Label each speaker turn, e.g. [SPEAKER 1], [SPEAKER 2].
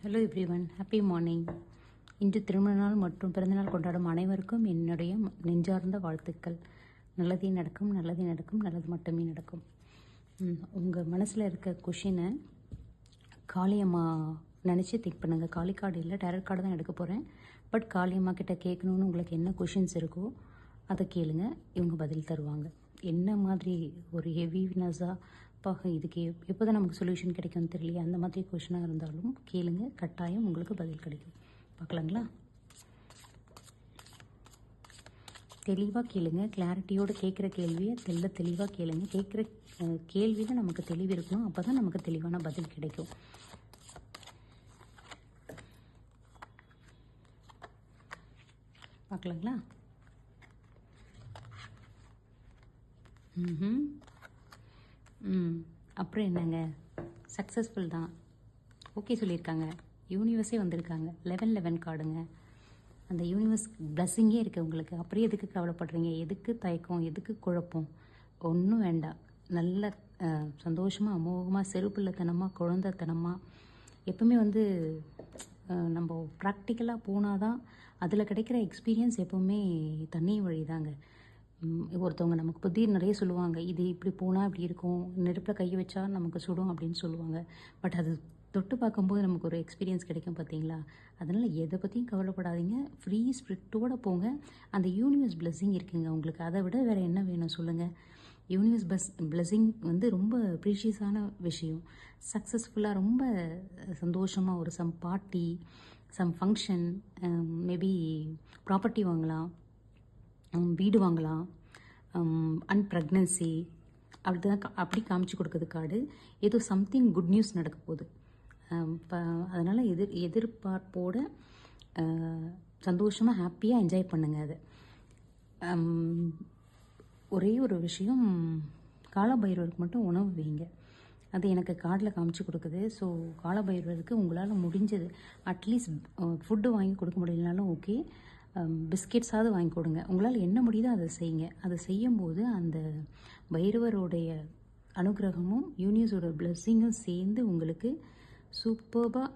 [SPEAKER 1] Hello everyone, happy morning. இன்று திருமண நாள் மற்றும் பிறந்தநாள் கொண்டாடும் அனைவருக்கும் என்னுடைய நெஞ்சார்ந்த வாழ்த்துக்கள். நல்லதே நடக்கும், நல்லதே நடக்கும், நல்லது மட்டுமே நடக்கும். உங்கள் மனசில் இருக்க கொஷினை காளியம்மா நினச்சி திங்க் பண்ணுங்கள். காளி கார்டு இல்லை, டேரக்ட் கார்டு தான் எடுக்க போகிறேன். பட் காளியம்மா கிட்ட கேட்கணுன்னு உங்களுக்கு என்ன கொஷின்ஸ் இருக்கோ அதை கேளுங்க, இவங்க பதில் தருவாங்க. என்ன மாதிரி ஒரு ஹெவினஸாக இதுக்கு எப்போ தான் நமக்கு சொல்யூஷன் கிடைக்கும்னு தெரியலையே, அந்த மாதிரி கொஷினாக இருந்தாலும் கேளுங்க, கட்டாயம் உங்களுக்கு பதில் கிடைக்கும். பார்க்கலாங்களா? தெளிவாக கேளுங்க, கிளாரிட்டியோடு கேட்குற கேள்வியை தெளிவாக கேளுங்க. கேட்குற கேள்வியில் நமக்கு தெளிவு இருக்கணும், அப்போ தான் நமக்கு தெளிவான பதில் கிடைக்கும். பார்க்கலாங்களா? அப்புறம் என்னங்க, சக்ஸஸ்ஃபுல் தான், ஓகே சொல்லியிருக்காங்க. யூனிவர்ஸே வந்திருக்காங்க. 11 கார்டுங்க. அந்த யூனிவர்ஸ் பிளஸ்ஸிங்கே இருக்குது உங்களுக்கு. அப்புறம் எதுக்கு கவலைப்படுறீங்க? எதுக்கு தயக்கம்? எதுக்கு குழப்பம்? ஒன்றும் வேண்டாம். நல்ல சந்தோஷமாக, அமோகமாக, செருப்பில்லத்தனமாக, குழந்தைத்தனமாக எப்பவுமே நம்ம ப்ராக்டிக்கலாக போனால் தான் அதில் கிடைக்கிற எக்ஸ்பீரியன்ஸ் எப்போவுமே தண்ணி வழி தாங்க. ஒருத்தவங்க நமக்கு புத்தி நிறைய சொல்லுவாங்க, இது இப்படி போனால் இப்படி இருக்கும், நெருப்பில் கையை வச்சா நமக்கு சுடும் அப்படின்னு சொல்லுவாங்க. பட் அது தொட்டு பார்க்கும்போது நமக்கு ஒரு எக்ஸ்பீரியன்ஸ் கிடைக்கும் பார்த்தீங்களா? அதனால் எதை பற்றியும் கவலைப்படாதீங்க, ஃப்ரீ ஸ்பிரிட்டோடு போங்க. அந்த யூனிவர்ஸ் பிளெஸ்ஸிங் இருக்குங்க உங்களுக்கு. அதை விட வேறு என்ன வேணும் சொல்லுங்கள்? யூனிவர்ஸ் பிளெஸ்ஸிங் ரொம்ப ப்ரீஷியஸான விஷயம். சக்ஸஸ்ஃபுல்லாக ரொம்ப சந்தோஷமாக ஒரு some party, some function, maybe property வாங்கலாம், வீடு வாங்கலாம், அண்ட் ப்ரெக்னன்சி, அப்படி காமிச்சு கொடுக்குறது கார்டு. ஏதோ சம்திங் குட் நியூஸ் நடக்க போகுது. அதனால் எதிர்பார்ப்போடு சந்தோஷமாக ஹாப்பியாக என்ஜாய் பண்ணுங்கள். அதை ஒரே ஒரு விஷயம், காலபைரவருக்கு மட்டும் உணவு வைங்க. அது எனக்கு கார்டில் காமிச்சு கொடுக்குது. ஸோ காலபைரவருக்கு உங்களால் முடிஞ்சது அட்லீஸ்ட் ஃபுட்டு வாங்கி கொடுக்க முடியலனாலும் ஓகே, பிஸ்கெட்ஸாவது வாங்கி கொடுங்க. உங்களால் என்ன முடியுதோ அதை செய்யுங்க. அதை செய்யும்போது அந்த பைரவருடைய அனுகிரகமும் யூனிவர்ஸோட பிளெஸ்ஸிங்கும் சேர்ந்து உங்களுக்கு சூப்பர்பாக